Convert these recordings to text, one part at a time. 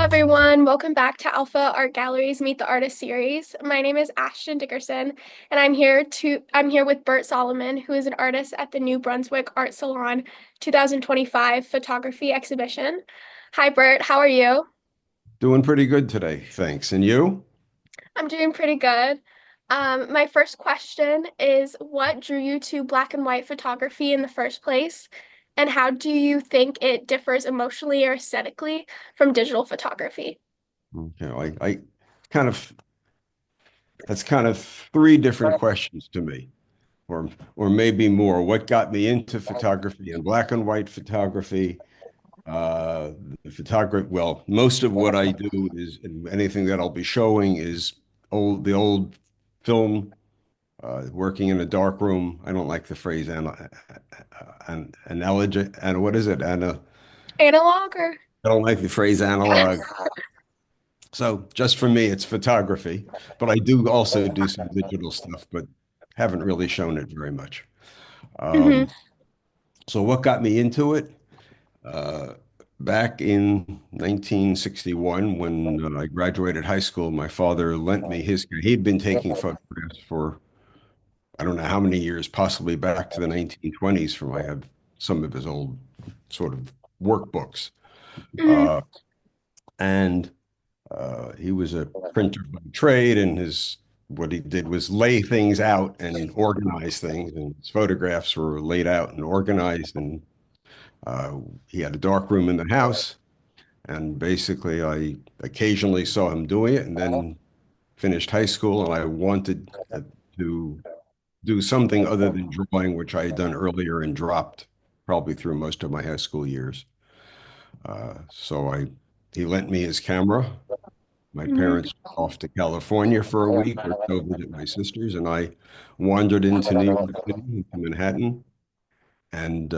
everyone. Welcome back to Alpha Art Gallery's Meet the Artist series. My name is Ashton Dickerson, and I'm here with Burt Solomon, who is an artist at the New Brunswick Art Salon 2025 photography exhibition. Hi, Burt. How are you? Doing pretty good today, thanks. And you? I'm doing pretty good. My first question is, what drew you to black and white photography in the first place? And how do you think it differs emotionally or aesthetically from digital photography? Okay, I kind of that's kind of three different questions to me, or maybe more. What got me into photography and black and white photography? Uh, the photography, well, most of what I do is, and anything that I'll be showing is the old film, working in a dark room. I don't like the phrase an analogy, and what is it? Analog or? I don't like the phrase analog. So just for me, it's photography, but I do also do some digital stuff, but haven't really shown it very much. Mhm. Um, so what got me into it? Uh, Back in 1961, when I graduated high school, my father lent me his. He'd been taking photographs for I don't know how many years, possibly back to the 1920s. From I have some of his old sort of workbooks, Mhm. uh, and he was a printer by trade, and his what he did was lay things out and organize things, and his photographs were laid out and organized. And uh, he had a dark room in the house, and basically, I occasionally saw him doing it, and then finished high school, and I wanted to do something other than drawing, which I had done earlier and dropped probably through most of my high school years. So he lent me his camera. My Mhm. parents were off to California for a week or so visit my sisters, and I wandered into New York City, into Manhattan, and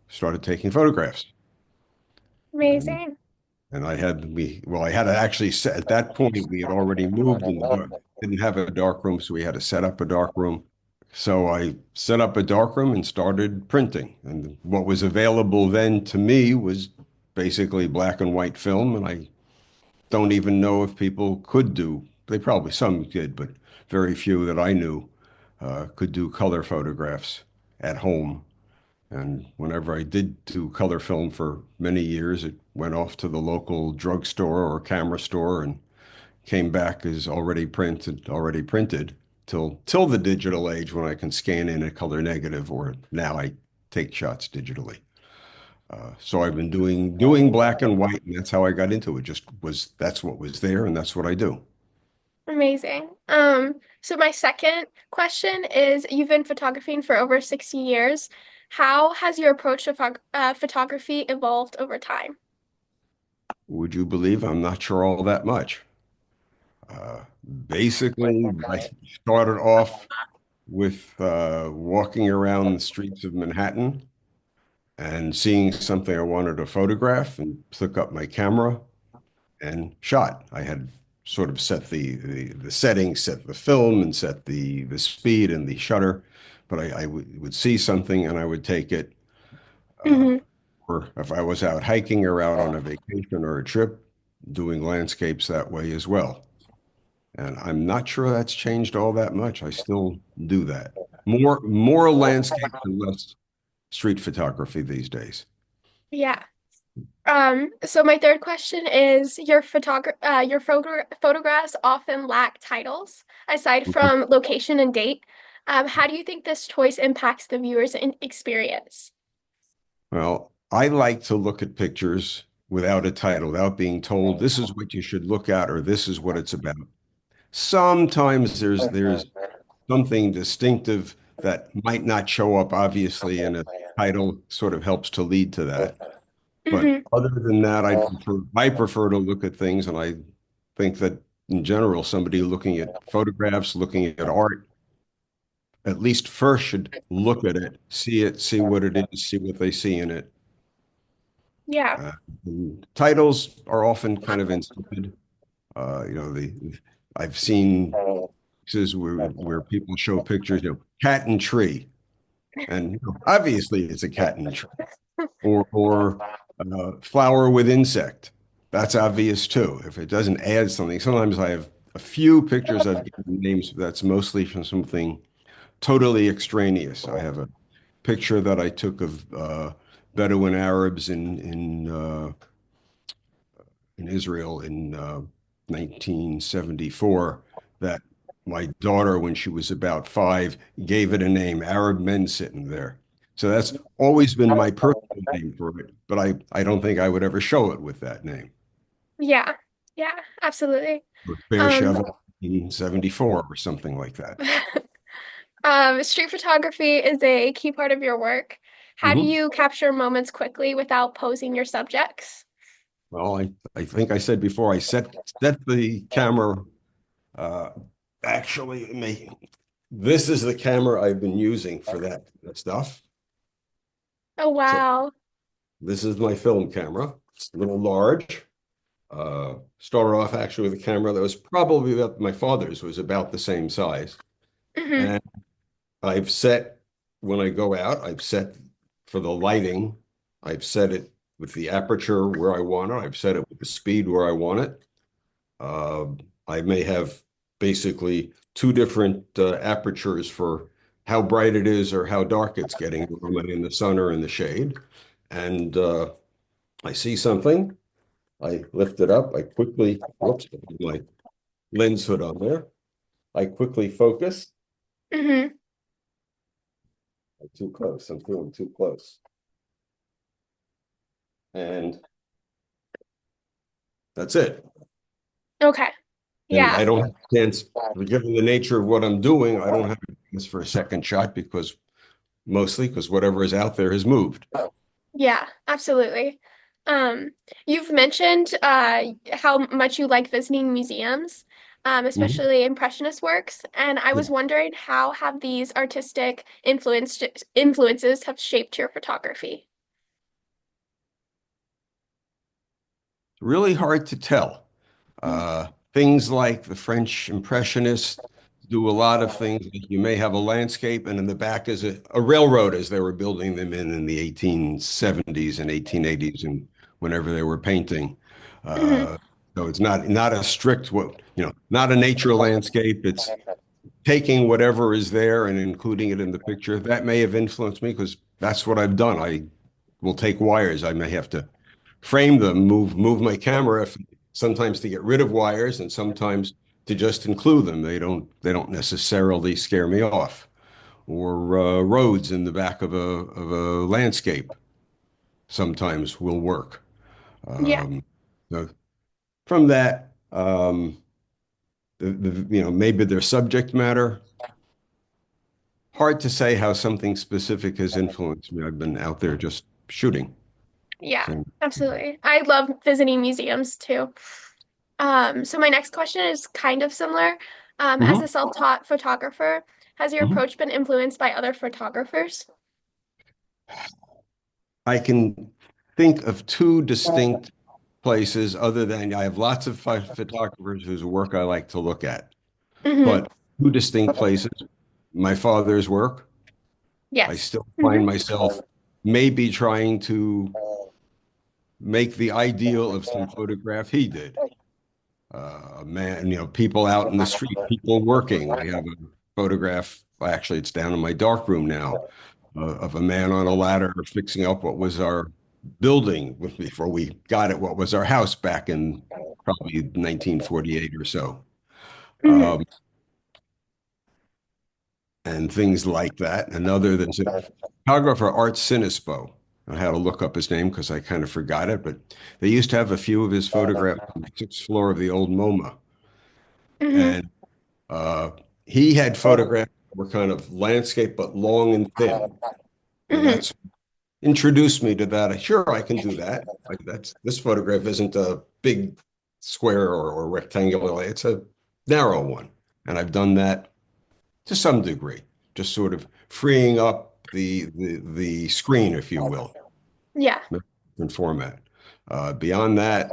started taking photographs. And Amazing. I had I had to actually set at that point we had already moved in the dark, didn't have a dark room, so we had to set up a dark room. So I set up a dark room and started printing. And what was available then to me was basically black and white film, and I don't even know if people could do. They probably some did, but very few that I knew could do color photographs at home. And whenever I did do color film for many years, it went off to the local drugstore or camera store and came back as already printed till the digital age when I can scan in a color negative, or now I take shots digitally. So I've been doing black and white, and that's how I got into it. Just was That's what was there, and that's what I do. Amazing. So my second question is, you've been photographing for over 60 years. How has your approach to photography evolved over time? Would you believe I'm not sure all that much? Uh, Basically, I started off with walking around the streets of Manhattan and seeing something I wanted to photograph and took up my camera and shot. I had sort of set the settings, set the film, and set the speed and the shutter. But I would see something and I would take it. Uh, Hmm. or if I was out hiking or out on a vacation or a trip, doing landscapes that way as well. And I'm not sure that's changed all that much. I still do that. More landscape and less street photography these days. Yeah. So my third question is, your photographs often lack titles aside from location and date. How do you think this choice impacts the viewer's experience? Well, I like to look at pictures without a title, without being told this is what you should look at or this is what it's about. Sometimes there's something distinctive that might not show up obviously, and a title sort of helps to lead to that. But Hmm. other than that, I prefer to look at things, and I think that in general, somebody looking at photographs, looking at art, at least first should look at it, see what it is, see what they see in it. Yeah. Uh, Titles are often kind of insipid. You know, the I've seen cases where people show pictures, cat and tree, and obviously it's a cat and tree, or flower with insect. that's obvious too. If it doesn't add something, sometimes I have a few pictures I've given names that's mostly from something totally extraneous. I have a picture that I took of Bedouin Arabs in Israel in 1974 that my daughter, when she was about 5, gave it a name, Arab Men Sitting There. So that's always been my personal name for it, but I don't think I would ever show it with that name. Yeah. Yeah, absolutely. Um, Beersheba in 74 or something like that. street photography is a key part of your work. How do Mhm. you capture moments quickly without posing your subjects? Well, I think I said before, I set the camera, uh, actually, this is the camera I've been using for that stuff. Oh, So wow. this is my film camera. It's a little large. Started off actually with a camera that was probably about my father's, was about the same size. Hmm. And I've set, when I go out, I've set for the lighting, I've set it with the aperture where I want it. I've set it with the speed where I want it. Uh, I may have basically two different apertures for how bright it is or how dark it's getting, whether I'm in the sun or in the shade. And I see something, I lift it up, I quickly, whoops, I put my lens hood on there. I quickly focus. Hmm. I'm too close, I'm feeling too close. And that's it. Okay. And Yeah. I don't have a chance, given the nature of what I'm doing, I don't have a chance for a second shot because mostly because whatever is out there has moved. Yeah, absolutely. Um, you've mentioned how much you like visiting museums, Mhm. especially Impressionist works, and I Yeah. was wondering how have these artistic influences have shaped your photography? Really hard to tell. Things like the French Impressionists do a lot of things. You may have a landscape, and in the back is a railroad as they were building them in the 1870s and 1880s, and whenever they were painting. Hmm. Uh, so it's not a strict not a nature landscape. It's taking whatever is there and including it in the picture. That may have influenced me because that's what I've done. I will take wires. I may have to frame them, move my camera if, sometimes to get rid of wires and sometimes to just include them. They don't necessarily scare me off. Or roads in the back of a landscape sometimes will work. Yeah, So from that, maybe their subject matter. Hard to say how something specific has influenced me. I've been out there just shooting. yeah, So, absolutely. I love visiting museums too. So my next question is kind of similar. As mhm, a self-taught photographer, has your mhm. approach been influenced by other photographers? I can think of two distinct places other than I have lots of photographers whose work I like to look at, Hmm. but two distinct places. My father's work, I Yes. still Hmm. find myself maybe trying to make the ideal of some photograph he did. A man, people out in the street, people working. I have a photograph, actually, it's down in my darkroom now, of a man on a ladder fixing up what was our building before we got it, what was our house back in probably 1948 or so. Hmm. Um, and things like that. Another, there's a photographer, Art Sinispo. I had to look up his name because I kind of forgot it, but they used to have a few of his photographs on the 6th floor of the old MoMA. Hmm. And uh, he had photographs that were kind of landscape, but long and thin. And Hmm. that's introduced me to that. Sure, I can do that. Like this photograph isn't a big square or rectangular. It's a narrow one. And I've done that to some degree, just sort of freeing up the screen, if you will, Yeah. in format. Beyond that,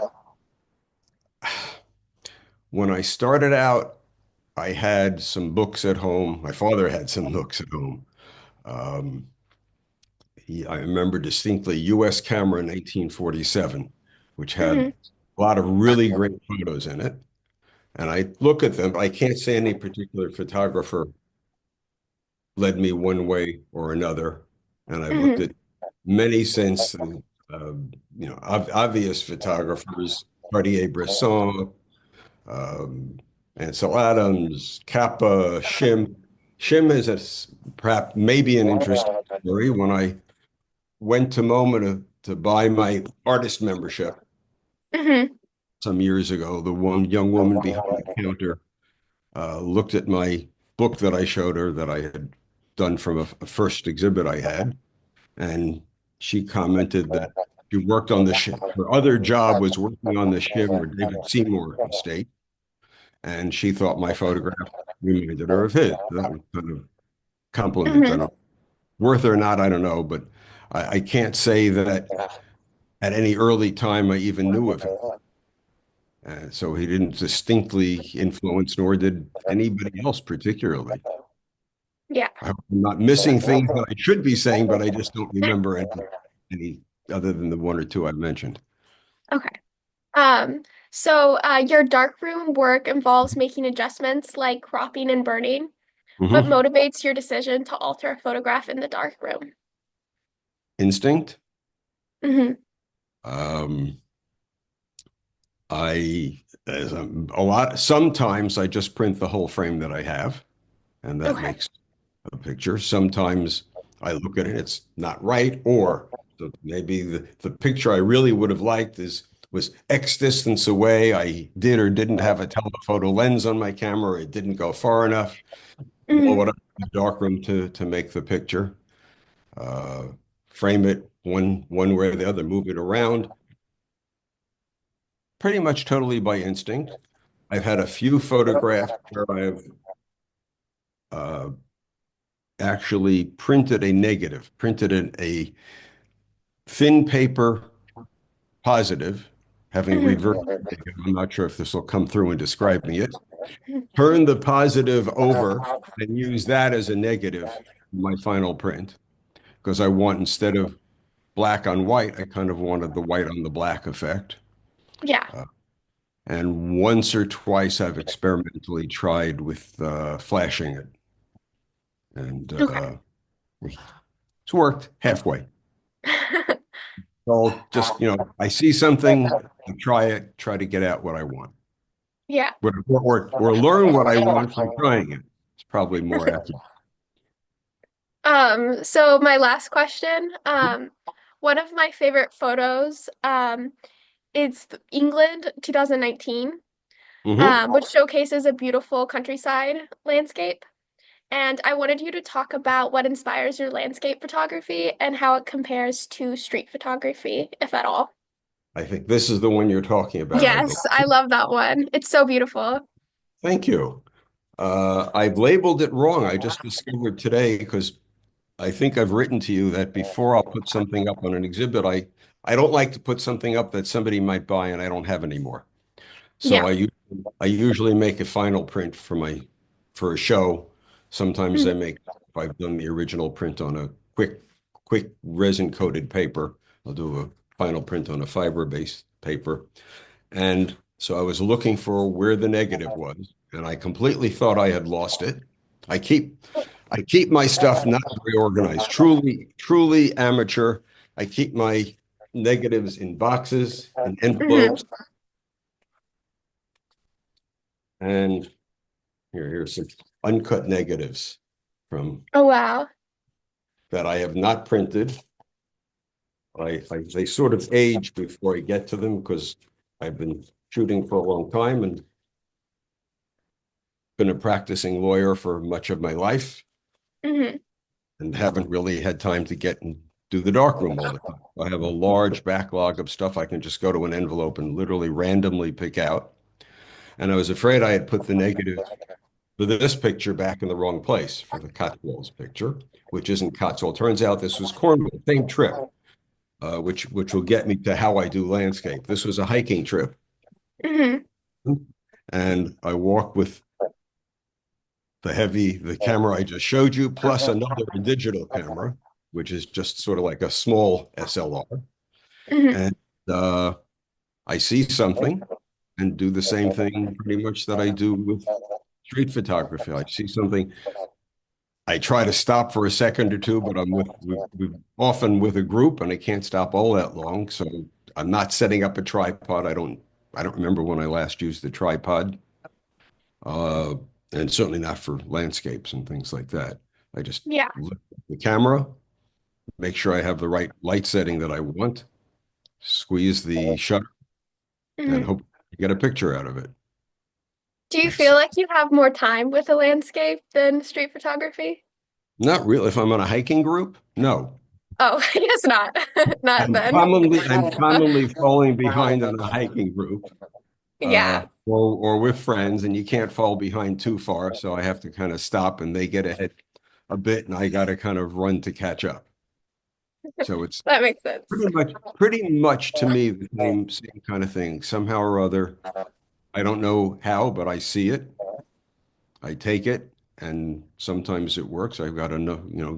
when I started out, I had some books at home. My father had some books at home. Um, I remember distinctly U.S. camera in 1847, which had Hmm. a lot of really great photos in it. And I look at them, but I can't say any particular photographer led me one way or another. And I've looked Hmm. at many since, obvious photographers, Cartier-Bresson, um, Ansel Adams, Kappa, Shim. Shim is perhaps maybe an interesting story. When I went to MoMA to buy my artist membership Hmm. some years ago, the one young woman behind the counter looked at my book that I showed her that I had done from a first exhibit I had, and she commented that she worked on the ship. Her other job was working on the ship or David Seymour estate, and she thought my photograph reminded her of his. That was kind of compliment. I Hmm. don't worth it or not, I don't know, but I can't say that at any early time I even knew of him. So he didn't distinctly influence, nor did anybody else particularly. Yeah. I hope I'm not missing things that I should be saying, but I just don't remember any other than the one or two I've mentioned. Okay. Um, your darkroom work involves making adjustments like cropping and burning. What Hmm. motivates your decision to alter a photograph in the darkroom? Instinct. Hmm. Um, as a lot, sometimes I just print the whole frame that I have, and that Okay. makes a picture. Sometimes I look at it, it's not right, or maybe the picture I really would have liked was X distance away. I did or didn't have a telephoto lens on my camera, or it didn't go far enough. Blow Hmm. it up in the darkroom to make the picture. Uh, Frame it one way or the other, move it around, pretty much totally by instinct. I've had a few photographs where I've uh, actually printed a negative, printed a thin paper positive, having Hmm. reversed the negative. I'm not sure if this will come through in describing it. Turn the positive over and use that as a negative in my final print because I want, instead of black on white, I kind of wanted the white on the black effect. Yeah. Uh, and once or twice I've experimentally tried with flashing it, and Okay. it's worked halfway. So just, I see something, I try it, try to get at what I want. Yeah. Or learn what I want from trying it. It's probably more accurate. So my last question, one of my favorite photos, is England 2019, Hmm. which showcases a beautiful countryside landscape. And I wanted you to talk about what inspires your landscape photography and how it compares to street photography, if at all. I think this is the one you're talking about, I believe. Yes, I love that one. It's so beautiful. Thank you. I've labeled it wrong. I just discovered today because I think I've written to you that before I'll put something up on an exhibit, I don't like to put something up that somebody might buy and I don't have anymore. So Yeah. I usually make a final print for a show. Sometimes I Mhm. make, if I've done the original print on a quick resin coated paper, I'll do a final print on a fiber-based paper. And so I was looking for where the negative was, and I completely thought I had lost it. I keep I keep my stuff not very organized, truly amateur. I keep my negatives in boxes, in envelopes, Mhm. and here's some uncut negatives from Oh, wow. that I have not printed. They sort of age before I get to them because I've been shooting for a long time and been a practicing lawyer for much of my life Hmm. and haven't really had time to get and do the darkroom all the time. I have a large backlog of stuff I can just go to an envelope and literally randomly pick out. And I was afraid I had put the negative for this picture back in the wrong place for the Cotswolds picture, which isn't Cotswold. Turns out this was Cornwall, same trip, which will get me to how I do landscape. This was a hiking trip, Hmm. and I walked with the camera I just showed you, plus another digital camera, which is just sort of like a small SLR. Hmm. And uh, I see something and do the same thing pretty much that I do with street photography. I see something, I try to stop for a second or two, but with often with a group and I can't stop all that long. So I'm not setting up a tripod. I don't remember when I last used the tripod. Uh, and certainly not for landscapes and things like that. I just Yeah. look at the camera, make sure I have the right light setting that I want, squeeze the shutter, and Mhm. hope to get a picture out of it. Do you It's feel like you have more time with a landscape than street photography? not real. If I'm on a hiking group, no. Oh, I guess not. Not then. I'm commonly falling behind on a hiking group, Yeah. or with friends, and you can't fall behind too far, so I have to kind of stop, and they get ahead a bit, and I got to kind of run to catch up. So it's That makes sense. pretty much to me the same kind of thing. Somehow or other, I don't know how, but I see it, I take it, and sometimes it works. I've got a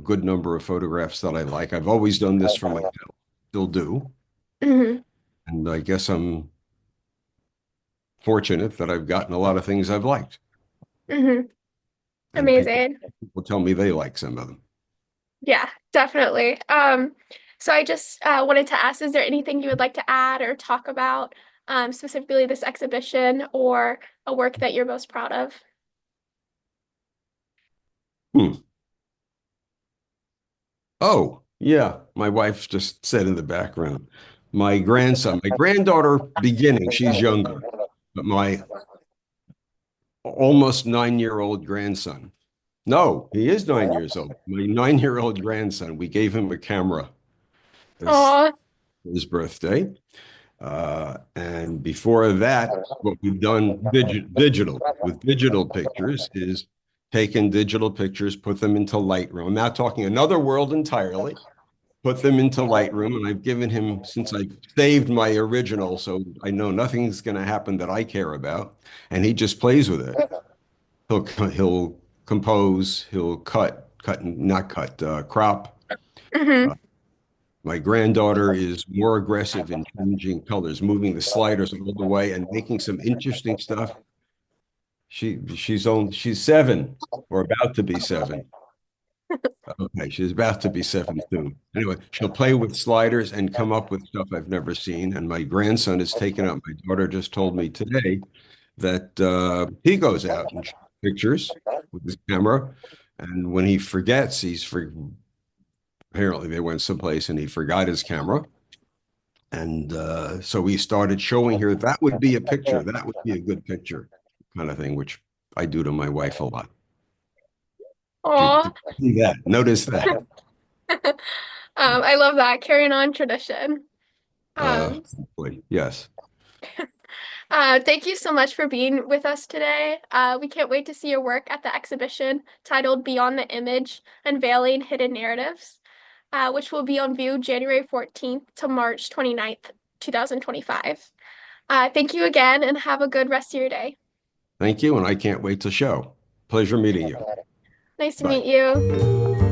good number of photographs that I like. I've always done this for myself, still do, Hmm. and I guess I'm fortunate that I've gotten a lot of things I've liked, Hmm. and Amazing. people tell me they like some of them. Yeah, definitely. So I just wanted to ask, is there anything you would like to add or talk about, specifically this exhibition or a work that you're most proud of? Hmm. Oh, yeah, my wife just said in the background. My granddaughter beginning, she's younger, but my almost 9-year-old grandson. No, he is 9 years old. My 9-year-old grandson, we gave him a camera as Aw. his birthday. And before that, what we've done digital with digital pictures is taken digital pictures, put them into Lightroom. I'm now talking another world entirely. Put them into Lightroom, and I've given him, since I've saved my original, so I know nothing's going to happen that I care about, and he just plays with it. He'll compose, he'll not cut, crop. Hmm. Uh, my granddaughter is more aggressive in changing colors, moving the sliders all the way and making some interesting stuff. She's 7 or about to be 7. Okay, she's about to be 7 soon. Anyway, she'll play with sliders and come up with stuff I've never seen. And my grandson has taken up. My daughter just told me today that he goes out and shoots pictures with his camera, and when he forgets, apparently they went someplace and he forgot his camera. And so we started showing her that would be a picture, that would be a good picture, kind of thing, which I do to my wife a lot. Did Aw. you see that? Notice that. I love that. Carrying on tradition. Uh, Um, yes. Thank you so much for being with us today. We can't wait to see your work at the exhibition titled Beyond the Image, Unveiling Hidden Narratives, which will be on view January 14th to March 29th, 2025. Thank you again and have a good rest of your day. Thank you, and I can't wait to show. Pleasure meeting you. Nice to Bye. meet you.